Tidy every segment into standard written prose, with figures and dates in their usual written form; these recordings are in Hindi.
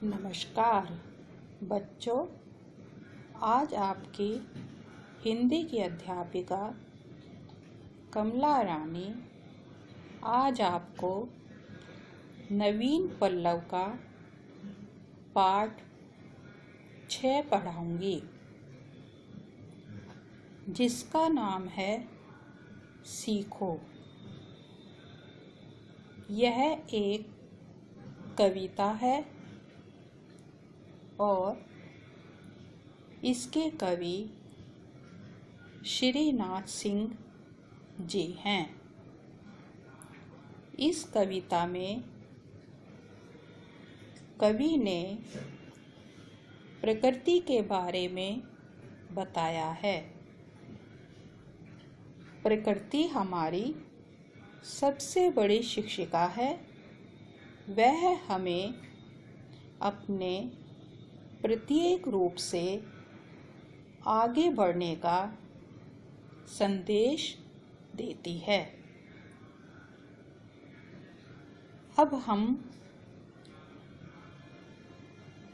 नमस्कार बच्चों, आज आपकी हिंदी की अध्यापिका कमला रानी आज आपको नवीन पल्लव का पाठ 6 पढ़ाऊंगी, जिसका नाम है सीखो। यह एक कविता है और इसके कवि श्रीनाथ सिंह जी हैं। इस कविता में कवि ने प्रकृति के बारे में बताया है। प्रकृति हमारी सबसे बड़ी शिक्षिका है। वह हमें अपने प्रत्येक रूप से आगे बढ़ने का संदेश देती है। अब हम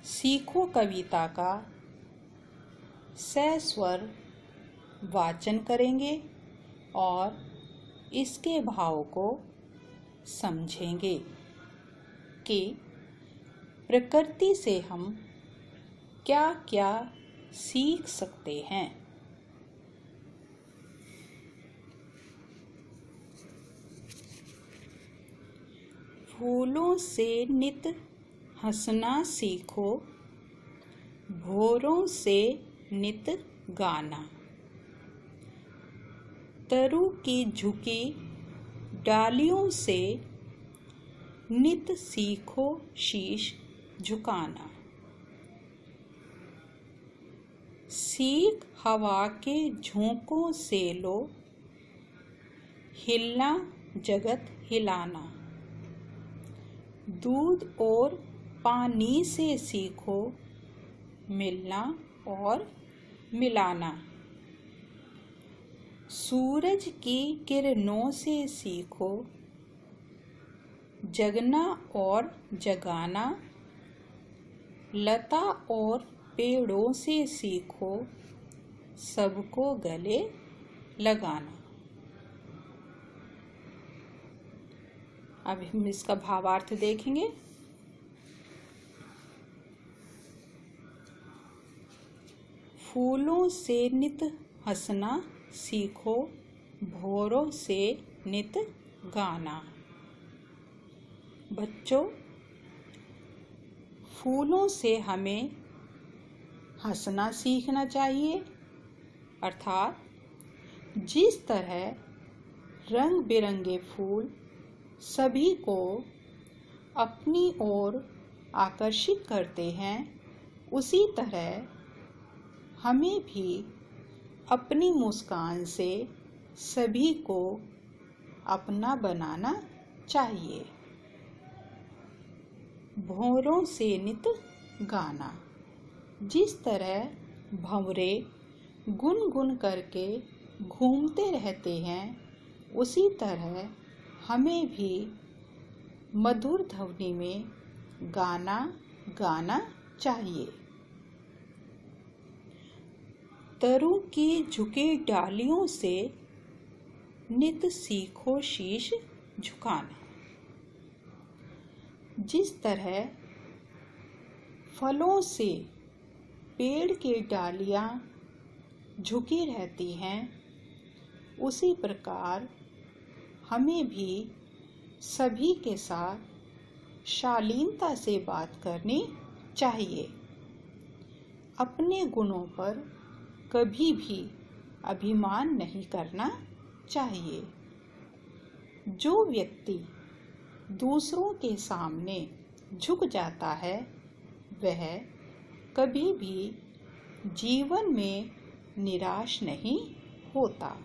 सीखो कविता का सस्वर वाचन करेंगे और इसके भाव को समझेंगे कि प्रकृति से हम क्या क्या सीख सकते हैं। फूलों से नित हंसना सीखो, भौरों से नित गाना। तरु की झुकी डालियों से नित सीखो शीश झुकाना। सीख हवा के झोंकों से लो, हिलना जगत हिलाना। दूध और पानी से सीखो, मिलना और मिलाना। सूरज की किरणों से सीखो, जगना और जगाना। लता और पेड़ों से सीखो, सबको गले लगाना। अब हम इसका भावार्थ देखेंगे। फूलों से नित हंसना सीखो, भौरों से नित गाना। बच्चों, फूलों से हमें हंसना सीखना चाहिए, अर्थात जिस तरह रंग बिरंगे फूल सभी को अपनी ओर आकर्षित करते हैं, उसी तरह हमें भी अपनी मुस्कान से सभी को अपना बनाना चाहिए। भौरों से नित गाना। जिस तरह भंवरे गुनगुन करके घूमते रहते हैं, उसी तरह हमें भी मधुर ध्वनि में गाना गाना चाहिए। तरु की झुकी डालियों से नित सीखो शीश झुकाना। जिस तरह फलों से पेड़ की डालियां झुकी रहती हैं, उसी प्रकार हमें भी सभी के साथ शालीनता से बात करनी चाहिए। अपने गुणों पर कभी भी अभिमान नहीं करना चाहिए। जो व्यक्ति दूसरों के सामने झुक जाता है, वह कभी भी जीवन में निराश नहीं होता।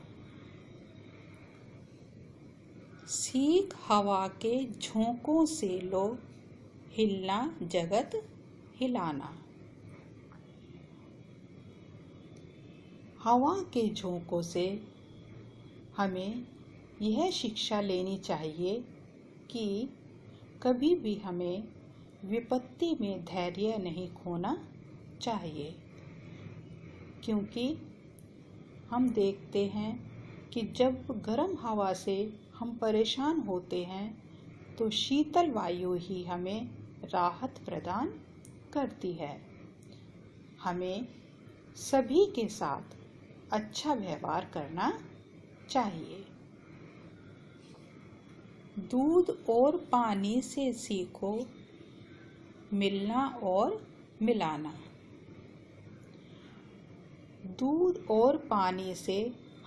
सीख हवा के झोंकों से लो, हिलना जगत हिलाना। हवा के झोंकों से हमें यह शिक्षा लेनी चाहिए कि कभी भी हमें विपत्ति में धैर्य नहीं खोना चाहिए, क्योंकि हम देखते हैं कि जब गर्म हवा से हम परेशान होते हैं तो शीतल वायु ही हमें राहत प्रदान करती है। हमें सभी के साथ अच्छा व्यवहार करना चाहिए। दूध और पानी से सीखो मिलना और मिलाना। दूध और पानी से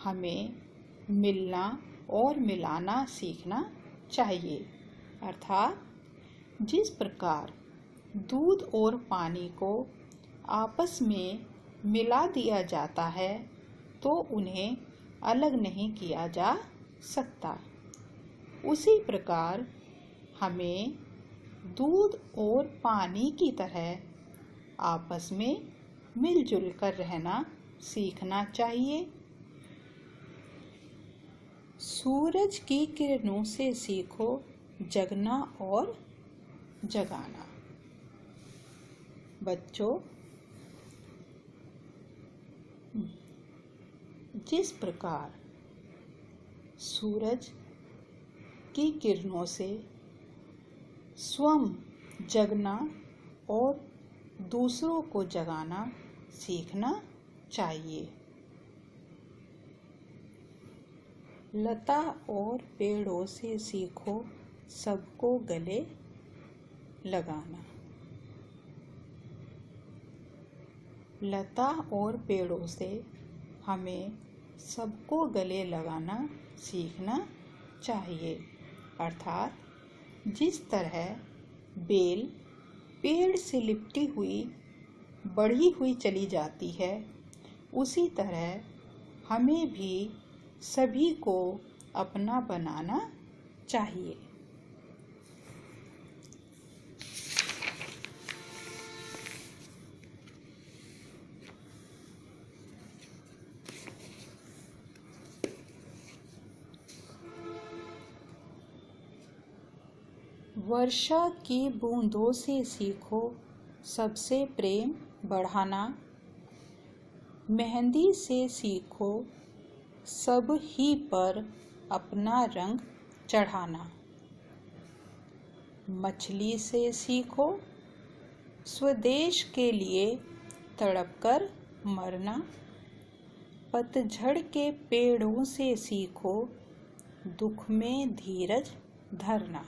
हमें मिलना और मिलाना सीखना चाहिए। अर्थात जिस प्रकार दूध और पानी को आपस में मिला दिया जाता है तो उन्हें अलग नहीं किया जा सकता, उसी प्रकार हमें दूध और पानी की तरह आपस में मिलजुल कर रहना सीखना चाहिए। सूरज की किरणों से सीखो जगना और जगाना। बच्चों, जिस प्रकार सूरज की किरणों से स्वयं जगना और दूसरों को जगाना सीखना चाहिए। लता और पेड़ों से सीखो सबको गले लगाना। लता और पेड़ों से हमें सबको गले लगाना सीखना चाहिए। अर्थात जिस तरह बेल पेड़ से लिपटी हुई बढ़ी हुई चली जाती है, उसी तरह हमें भी सभी को अपना बनाना चाहिए। वर्षा की बूंदों से सीखो सबसे प्रेम बढ़ाना। मेहंदी से सीखो सब ही पर अपना रंग चढ़ाना। मछली से सीखो स्वदेश के लिए तड़पकर मरना। पतझड़ के पेड़ों से सीखो दुख में धीरज धरना।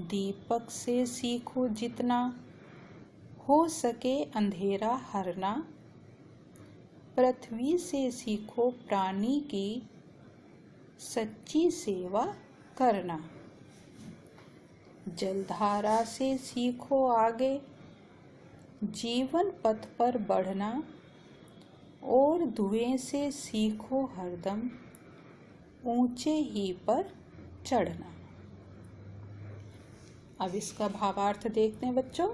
दीपक से सीखो जितना हो सके अंधेरा हरना। पृथ्वी से सीखो प्राणी की सच्ची सेवा करना। जलधारा से सीखो आगे जीवन पथ पर बढ़ना। और धुएं से सीखो हरदम ऊंचे ही पर चढ़ना। अब इसका भावार्थ देखते हैं बच्चों।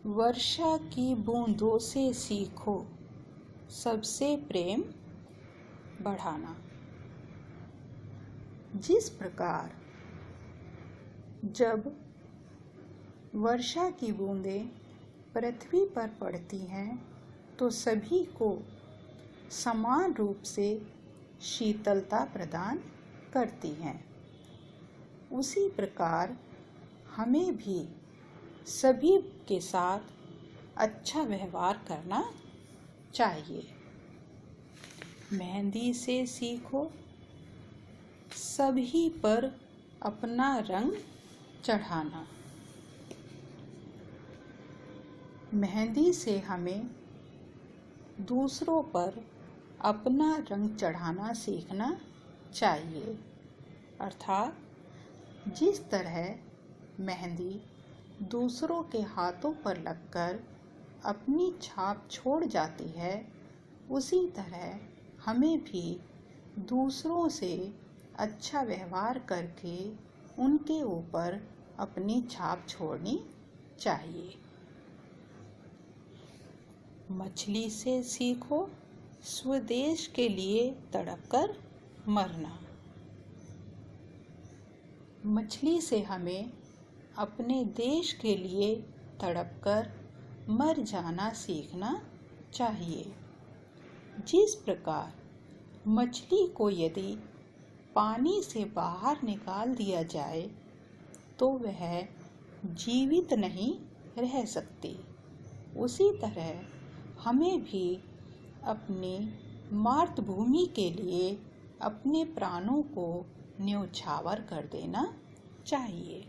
वर्षा की बूंदों से सीखो सबसे प्रेम बढ़ाना। जिस प्रकार जब वर्षा की बूंदें पृथ्वी पर पड़ती हैं तो सभी को समान रूप से शीतलता प्रदान करती हैं, उसी प्रकार हमें भी सभी के साथ अच्छा व्यवहार करना चाहिए। मेहंदी से सीखो सभी पर अपना रंग चढ़ाना। मेहंदी से हमें दूसरों पर अपना रंग चढ़ाना सीखना चाहिए। अर्थात जिस तरह मेहंदी दूसरों के हाथों पर लगकर अपनी छाप छोड़ जाती है, उसी तरह हमें भी दूसरों से अच्छा व्यवहार करके उनके ऊपर अपनी छाप छोड़नी चाहिए। मछली से सीखो स्वदेश के लिए तड़पकर मरना। मछली से हमें अपने देश के लिए तड़पकर मर जाना सीखना चाहिए। जिस प्रकार मछली को यदि पानी से बाहर निकाल दिया जाए तो वह जीवित नहीं रह सकती, उसी तरह हमें भी अपनी मातृभूमि के लिए अपने प्राणों को न्यौछावर कर देना चाहिए।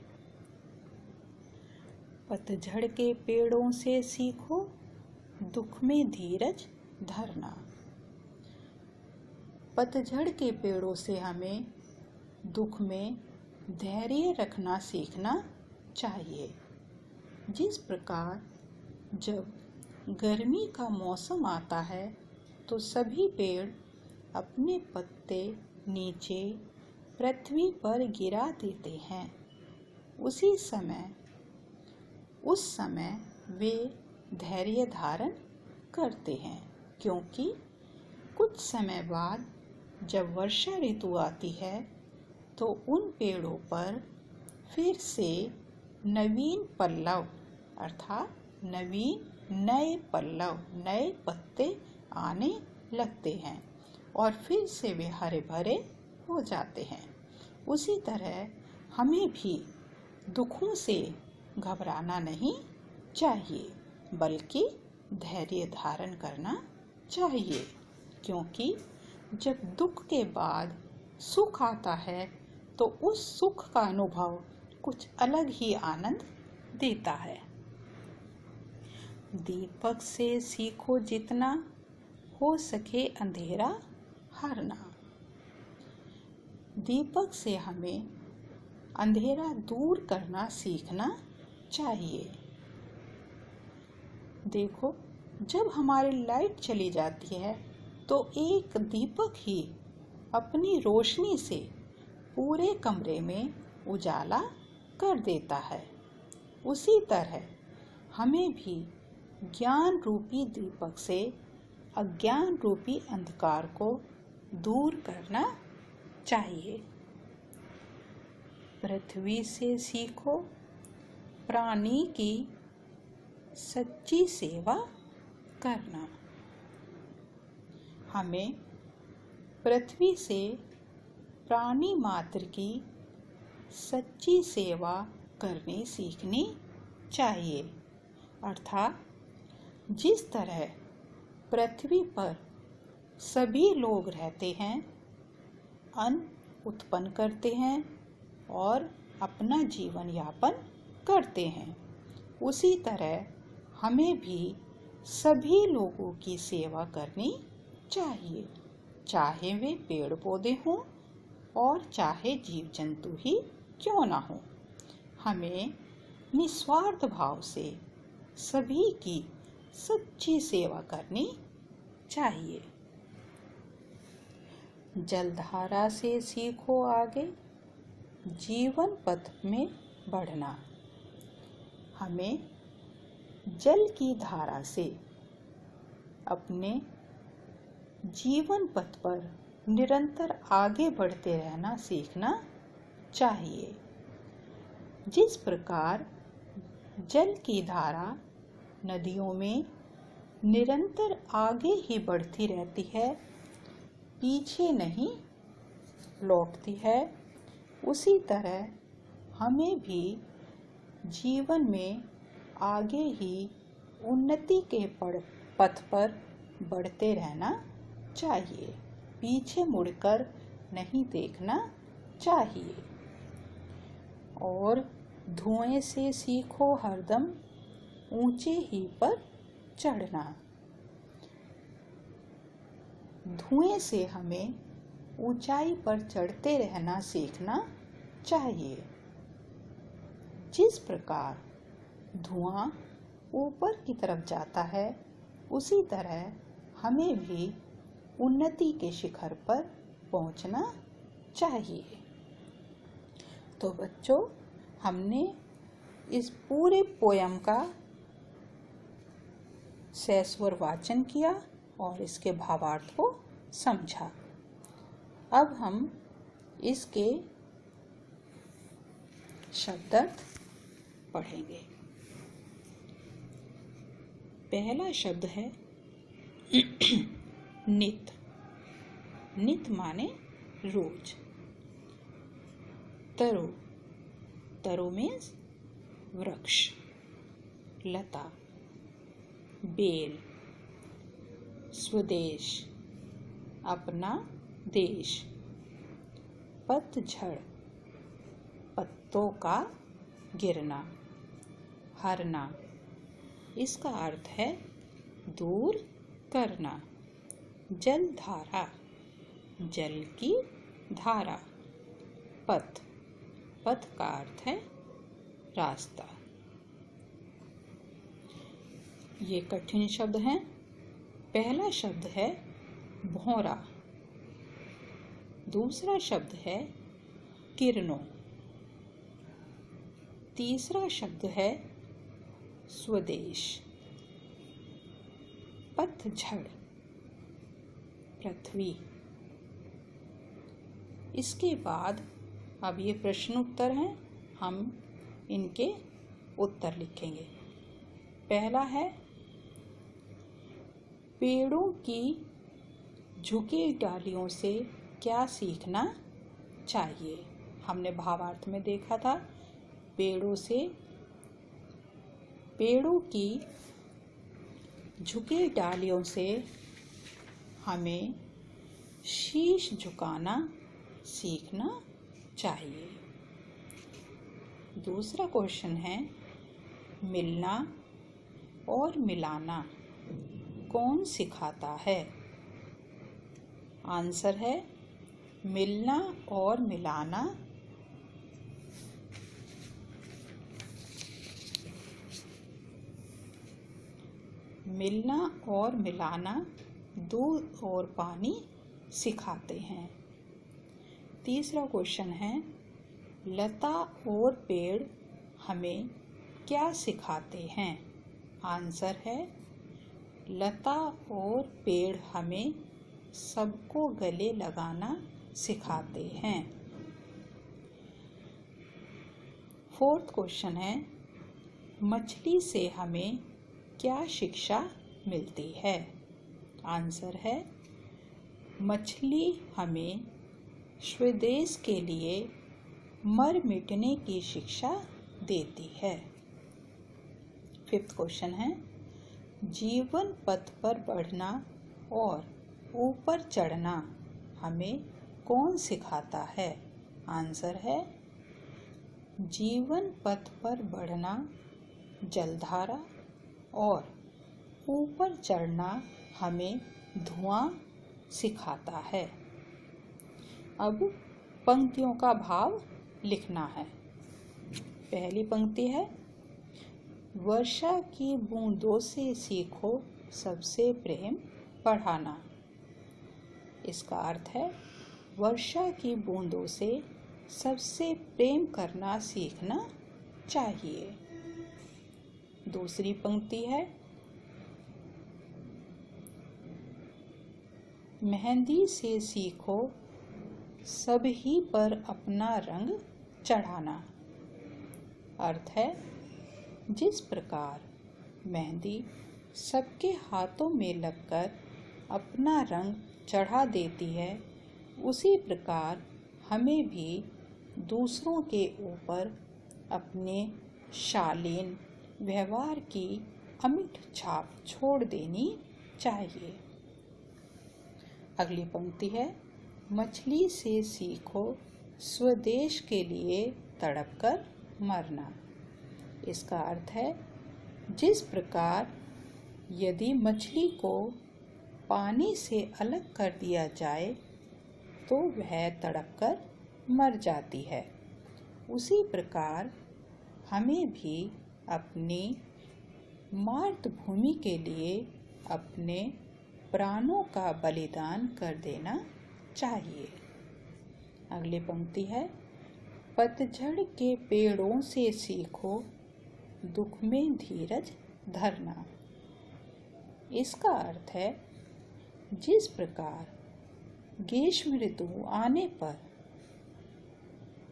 पतझड़ के पेड़ों से सीखो दुख में धीरज धरना। पतझड़ के पेड़ों से हमें दुख में धैर्य रखना सीखना चाहिए। जिस प्रकार जब गर्मी का मौसम आता है तो सभी पेड़ अपने पत्ते नीचे पृथ्वी पर गिरा देते हैं, उस समय वे धैर्य धारण करते हैं, क्योंकि कुछ समय बाद जब वर्षा ऋतु आती है तो उन पेड़ों पर फिर से नवीन पल्लव अर्थात नए पत्ते आने लगते हैं और फिर से वे हरे भरे हो जाते हैं। उसी तरह हमें भी दुखों से घबराना नहीं चाहिए, बल्कि धैर्य धारण करना चाहिए, क्योंकि जब दुख के बाद सुख आता है तो उस सुख का अनुभव कुछ अलग ही आनंद देता है। दीपक से सीखो जितना हो सके अंधेरा हरना। दीपक से हमें अंधेरा दूर करना सीखना चाहिए। देखो, जब हमारी लाइट चली जाती है तो एक दीपक ही अपनी रोशनी से पूरे कमरे में उजाला कर देता है। उसी तरह हमें भी ज्ञान रूपी दीपक से अज्ञान रूपी अंधकार को दूर करना चाहिए। पृथ्वी से सीखो प्राणी की सच्ची सेवा करना। हमें पृथ्वी से प्राणी मात्र की सच्ची सेवा करनी सीखनी चाहिए, अर्थात जिस तरह पृथ्वी पर सभी लोग रहते हैं, अन्न उत्पन्न करते हैं और अपना जीवन यापन करते हैं, उसी तरह हमें भी सभी लोगों की सेवा करनी चाहिए, चाहे वे पेड़ पौधे हों और चाहे जीव जंतु ही क्यों ना हो। हमें निस्वार्थ भाव से सभी की सच्ची सेवा करनी चाहिए। जलधारा से सीखो आगे जीवन पथ में बढ़ना। हमें जल की धारा से अपने जीवन पथ पर निरंतर आगे बढ़ते रहना सीखना चाहिए। जिस प्रकार जल की धारा नदियों में निरंतर आगे ही बढ़ती रहती है, पीछे नहीं लौटती है, उसी तरह हमें भी जीवन में आगे ही उन्नति के पथ पर बढ़ते रहना चाहिए, पीछे मुड़कर नहीं देखना चाहिए। और धुएं से सीखो हरदम ऊंचे ही पर चढ़ना। धुएं से हमें ऊंचाई पर चढ़ते रहना सीखना चाहिए। जिस प्रकार धुआं ऊपर की तरफ जाता है, उसी तरह हमें भी उन्नति के शिखर पर पहुंचना चाहिए। तो बच्चों, हमने इस पूरे पोयम का सस्वर वाचन किया और इसके भावार्थ को समझा। अब हम इसके शब्दार्थ पढ़ेंगे। पहला शब्द है नित। नित माने रोज। तरो, तरो मीन्स वृक्ष। लता, बेल। स्वदेश, अपना देश। पतझड़, पत्तों का गिरना। हरना, इसका अर्थ है दूर करना। जलधारा, जल की धारा। पथ, पथ का अर्थ है रास्ता। ये कठिन शब्द हैं। पहला शब्द है भौरा। दूसरा शब्द है किरणों। तीसरा शब्द है स्वदेश। पतझड़, पृथ्वी। इसके बाद अब ये प्रश्न उत्तर हैं, हम इनके उत्तर लिखेंगे। पहला है पेड़ों की झुकी डालियों से क्या सीखना चाहिए। हमने भावार्थ में देखा था पेड़ों की झुकी डालियों से हमें शीश झुकाना सीखना चाहिए। दूसरा क्वेश्चन है मिलना और मिलाना कौन सिखाता है। आंसर है मिलना और मिलाना दूध और पानी सिखाते हैं। तीसरा क्वेश्चन है लता और पेड़ हमें क्या सिखाते हैं। आंसर है लता और पेड़ हमें सबको गले लगाना सिखाते हैं। फोर्थ क्वेश्चन है मछली से हमें क्या शिक्षा मिलती है। आंसर है मछली हमें स्वदेश के लिए मर मिटने की शिक्षा देती है। फिफ्थ क्वेश्चन है जीवन पथ पर बढ़ना और ऊपर चढ़ना हमें कौन सिखाता है। आंसर है जीवन पथ पर बढ़ना जलधारा और ऊपर चढ़ना हमें धुआं सिखाता है। अब पंक्तियों का भाव लिखना है। पहली पंक्ति है वर्षा की बूंदों से सीखो सबसे प्रेम बढ़ाना। इसका अर्थ है वर्षा की बूंदों से सबसे प्रेम करना सीखना चाहिए। दूसरी पंक्ति है मेहंदी से सीखो सभी पर अपना रंग चढ़ाना। अर्थ है जिस प्रकार मेहंदी सबके हाथों में लगकर अपना रंग चढ़ा देती है, उसी प्रकार हमें भी दूसरों के ऊपर अपने शालीन व्यवहार की अमिट छाप छोड़ देनी चाहिए। अगली पंक्ति है मछली से सीखो स्वदेश के लिए तड़पकर मरना। इसका अर्थ है जिस प्रकार यदि मछली को पानी से अलग कर दिया जाए तो वह तड़पकर मर जाती है, उसी प्रकार हमें भी अपनी मातृभूमि के लिए अपने प्राणों का बलिदान कर देना चाहिए। अगली पंक्ति है पतझड़ के पेड़ों से सीखो दुख में धीरज धरना। इसका अर्थ है जिस प्रकार ग्रीष्म ऋतु आने पर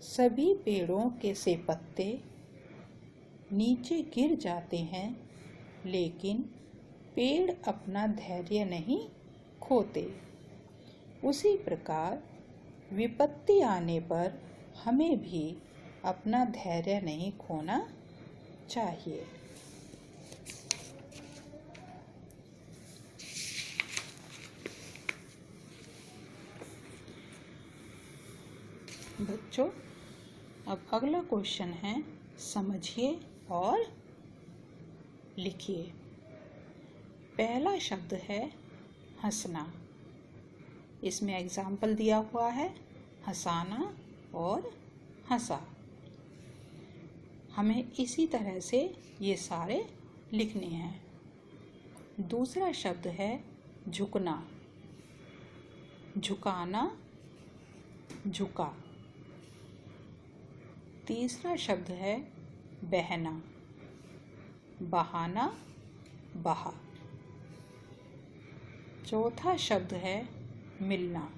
सभी पेड़ों के से पत्ते नीचे गिर जाते हैं, लेकिन पेड़ अपना धैर्य नहीं खोते। उसी प्रकार विपत्ति आने पर हमें भी अपना धैर्य नहीं खोना चाहिए। बच्चों, अब अगला क्वेश्चन है, समझिए और लिखिए। पहला शब्द है हंसना। इसमें एग्जाम्पल दिया हुआ है हंसाना और हंसा। हमें इसी तरह से ये सारे लिखने हैं। दूसरा शब्द है झुकना। झुकाना, झुका। तीसरा शब्द है बहना। बहाना, बहा। चौथा शब्द है मिलना।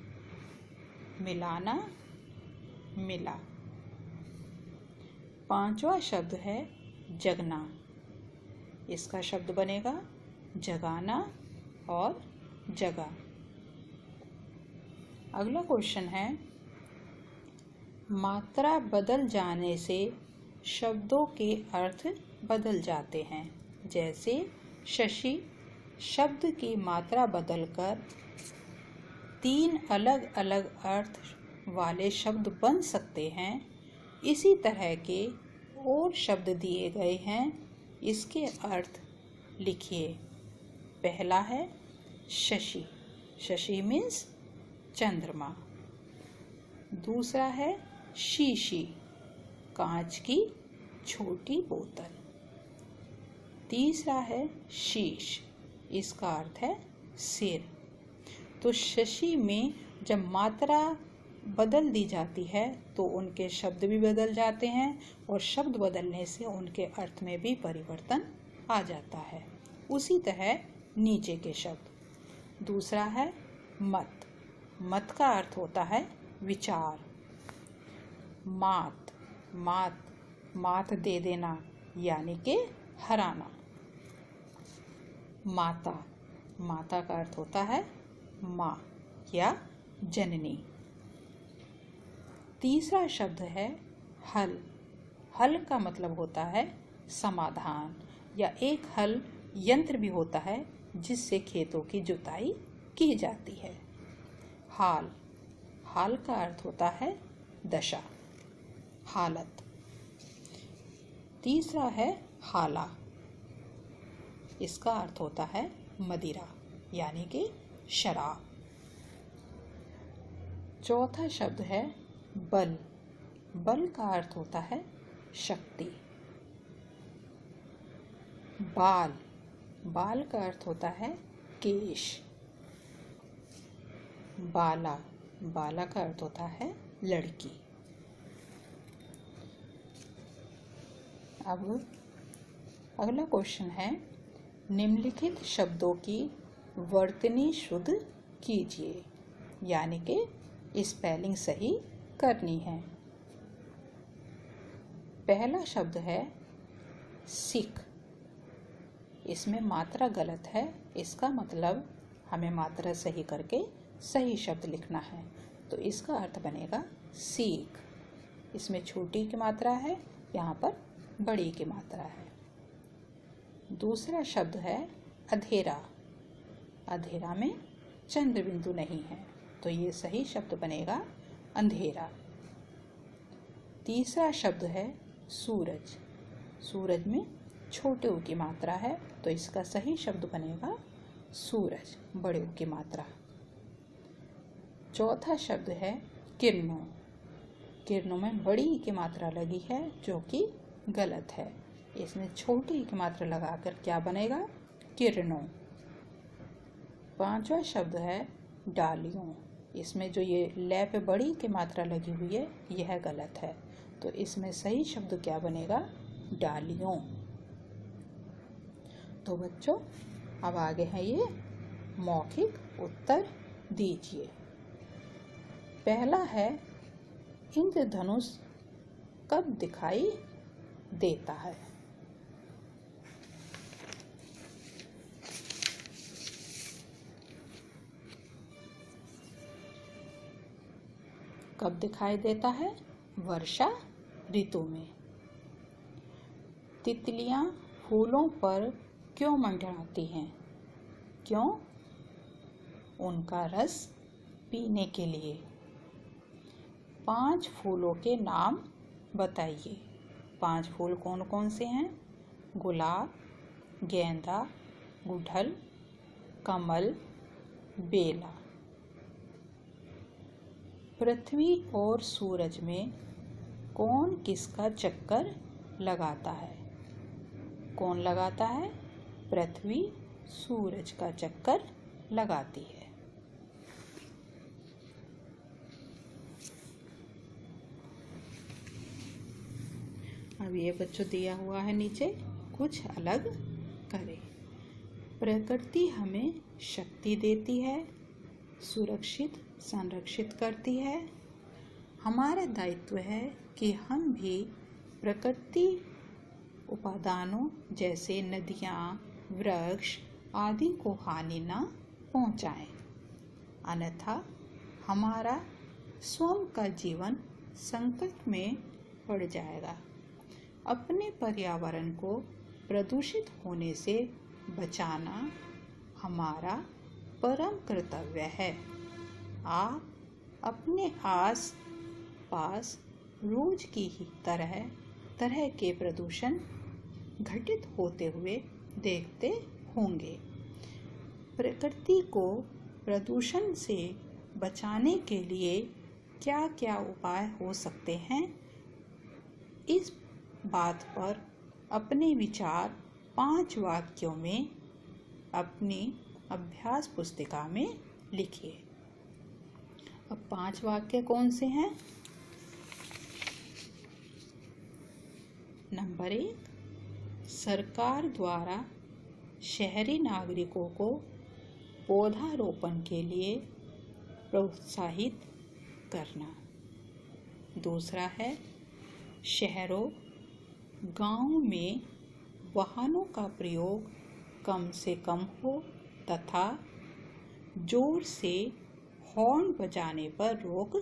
मिलाना, मिला। पांचवा शब्द है जगना। इसका शब्द बनेगा जगाना और जगा। अगला क्वेश्चन है, मात्रा बदल जाने से शब्दों के अर्थ बदल जाते हैं। जैसे शशि शब्द की मात्रा बदलकर 3 अलग अलग अर्थ वाले शब्द बन सकते हैं। इसी तरह के और शब्द दिए गए हैं, इसके अर्थ लिखिए। पहला है शशि। शशि मीन्स चंद्रमा। दूसरा है शीशी, कांच की छोटी बोतल। तीसरा है शीश, इसका अर्थ है सिर। तो शशि में जब मात्रा बदल दी जाती है तो उनके शब्द भी बदल जाते हैं और शब्द बदलने से उनके अर्थ में भी परिवर्तन आ जाता है। उसी तरह नीचे के शब्द। दूसरा है मत। मत का अर्थ होता है विचार। मात, मात, मात दे देना यानी कि हराना। माता, माता का अर्थ होता है माँ या जननी। तीसरा शब्द है हल। हल का मतलब होता है समाधान, या एक हल यंत्र भी होता है जिससे खेतों की जुताई की जाती है। हाल, हाल का अर्थ होता है दशा, हालत। तीसरा है हाला। इसका अर्थ होता है मदिरा यानी कि शराब। चौथा शब्द है बल। बल का अर्थ होता है शक्ति। बाल, बाल का अर्थ होता है केश। बाला, बाला का अर्थ होता है लड़की। अब अगला क्वेश्चन है, निम्नलिखित शब्दों की वर्तनी शुद्ध कीजिए, यानी कि स्पेलिंग सही करनी है। पहला शब्द है सिख। इसमें मात्रा गलत है, इसका मतलब हमें मात्रा सही करके सही शब्द लिखना है। तो इसका अर्थ बनेगा सीख। इसमें छोटी की मात्रा है, यहाँ पर बड़ी की मात्रा है। दूसरा शब्द है अधेरा। अधेरा में चंद्र बिंदु नहीं है, तो ये सही शब्द बनेगा अंधेरा। तीसरा शब्द है सूरज। सूरज में छोटे ऊ की मात्रा है, तो इसका सही शब्द बनेगा सूरज, बड़े ऊ की मात्रा। चौथा शब्द है किरणों। किरणों में बड़ी ई की मात्रा लगी है, जो कि गलत है। इसमें छोटी ई की मात्रा लगाकर क्या बनेगा, किरणों। पांचवा शब्द है डालियों। इसमें जो ये लै पे बड़ी की मात्रा लगी हुई है, यह गलत है। तो इसमें सही शब्द क्या बनेगा, डालियों। तो बच्चों, अब आगे है ये मौखिक उत्तर दीजिए। पहला है इंद्रधनुष कब दिखाई देता है? कब दिखाई देता है? वर्षा ऋतु में। तितलियां फूलों पर क्यों मंडराती हैं? क्यों? उनका रस पीने के लिए। 5 फूलों के नाम बताइए। 5 फूल कौन कौन से हैं? गुलाब, गेंदा, गुड़हल, कमल, बेला। पृथ्वी और सूरज में कौन किसका चक्कर लगाता है? कौन लगाता है? पृथ्वी सूरज का चक्कर लगाती है। अब ये बच्चों दिया हुआ है नीचे, कुछ अलग करें। प्रकृति हमें शक्ति देती है, सुरक्षित संरक्षित करती है। हमारा दायित्व है कि हम भी प्रकृति उपादानों जैसे नदियाँ, वृक्ष आदि को हानि न पहुँचाएं, अन्यथा हमारा स्वयं का जीवन संकट में पड़ जाएगा। अपने पर्यावरण को प्रदूषित होने से बचाना हमारा परम कर्तव्य है। आप अपने आस पास रोज की ही तरह के प्रदूषण घटित होते हुए देखते होंगे। प्रकृति को प्रदूषण से बचाने के लिए क्या क्या उपाय हो सकते हैं, इस बात पर अपने विचार 5 वाक्यों में अपनी अभ्यास पुस्तिका में लिखिए। अब 5 वाक्य कौन से हैं? नंबर 1, सरकार द्वारा शहरी नागरिकों को पौधारोपण के लिए प्रोत्साहित करना। दूसरा है, शहरों गांव में वाहनों का प्रयोग कम से कम हो तथा जोर से हॉर्न बजाने पर रोक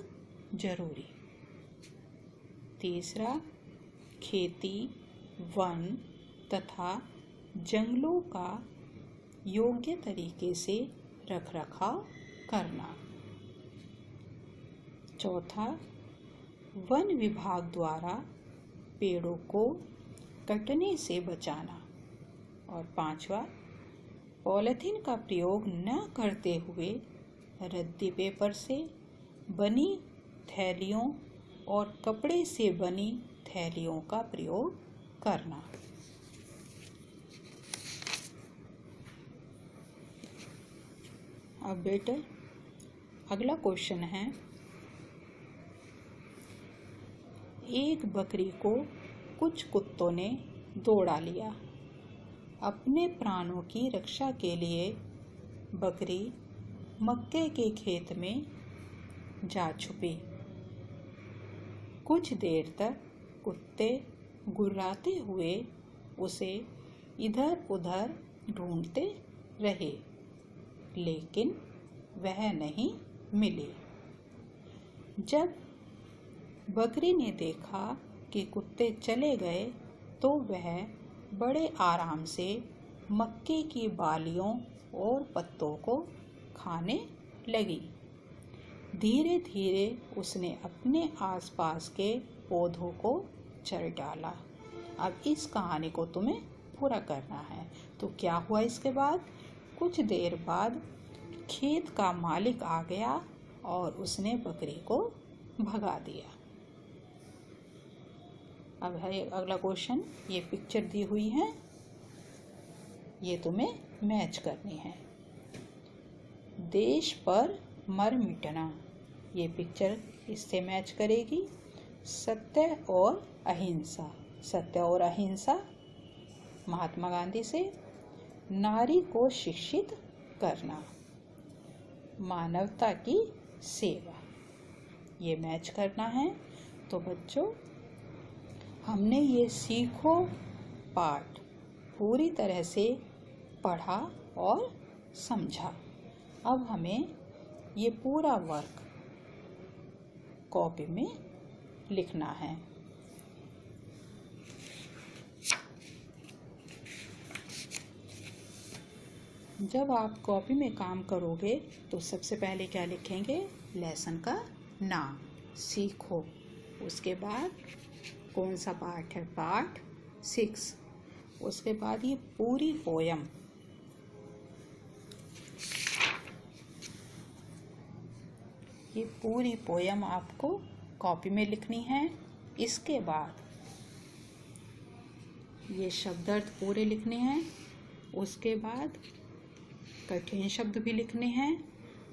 जरूरी। तीसरा, खेती, वन तथा जंगलों का योग्य तरीके से रखरखाव करना। चौथा, वन विभाग द्वारा पेड़ों को कटने से बचाना। और 5वां, पॉलीथीन का प्रयोग न करते हुए रद्दी पेपर से बनी थैलियों और कपड़े से बनी थैलियों का प्रयोग करना। अब बेटे अगला क्वेश्चन है, एक बकरी को कुछ कुत्तों ने दौड़ा लिया। अपने प्राणों की रक्षा के लिए बकरी मक्के के खेत में जा छुपी। कुछ देर तक कुत्ते गुर्राते हुए उसे इधर उधर ढूंढते रहे, लेकिन वह नहीं मिली। जब बकरी ने देखा कि कुत्ते चले गए तो वह बड़े आराम से मक्के की बालियों और पत्तों को खाने लगी। धीरे धीरे उसने अपने आसपास के पौधों को चर डाला। अब इस कहानी को तुम्हें पूरा करना है। तो क्या हुआ इसके बाद? कुछ देर बाद खेत का मालिक आ गया और उसने बकरी को भगा दिया। अब है अगला क्वेश्चन, ये पिक्चर दी हुई है, ये तुम्हें मैच करनी है। देश पर मर मिटना, ये पिक्चर इससे मैच करेगी। सत्य और अहिंसा, सत्य और अहिंसा महात्मा गांधी से। नारी को शिक्षित करना, मानवता की सेवा, ये मैच करना है। तो बच्चों हमने ये सीखो पाठ पूरी तरह से पढ़ा और समझा। अब हमें ये पूरा वर्क कॉपी में लिखना है। जब आप कॉपी में काम करोगे तो सबसे पहले क्या लिखेंगे? लेसन का नाम सीखो। उसके बाद कौन सा पार्ट है? पार्ट 6। उसके बाद ये पूरी पोयम, ये पूरी पोयम आपको कॉपी में लिखनी है। इसके बाद ये शब्दार्थ पूरे लिखने हैं। उसके बाद कठिन शब्द भी लिखने हैं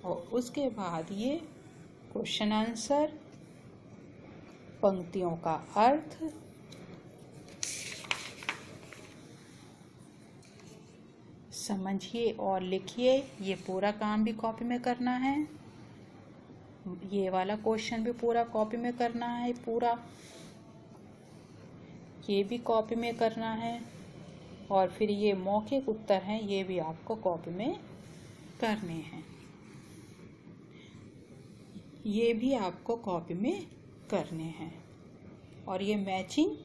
और उसके बाद ये क्वेश्चन आंसर, पंक्तियों का अर्थ, समझिए और लिखिए। ये पूरा काम भी कॉपी में करना है। ये वाला क्वेश्चन भी पूरा कॉपी में करना है। पूरा ये भी कॉपी में करना है। और फिर ये मौखिक उत्तर हैं, ये भी आपको कॉपी में करने हैं। ये भी आपको कॉपी में करने हैं। और ये मैचिंग,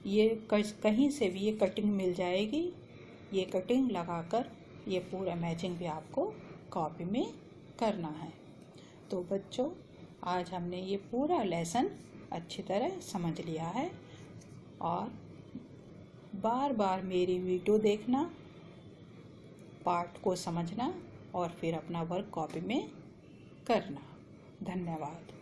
ये कहीं से भी ये कटिंग मिल जाएगी। ये कटिंग लगाकर ये पूरा मैचिंग भी आपको कॉपी में करना है। तो बच्चों, आज हमने ये पूरा लेसन अच्छी तरह समझ लिया है। और बार बार मेरी वीडियो देखना, पाठ को समझना और फिर अपना वर्क कॉपी में करना। धन्यवाद।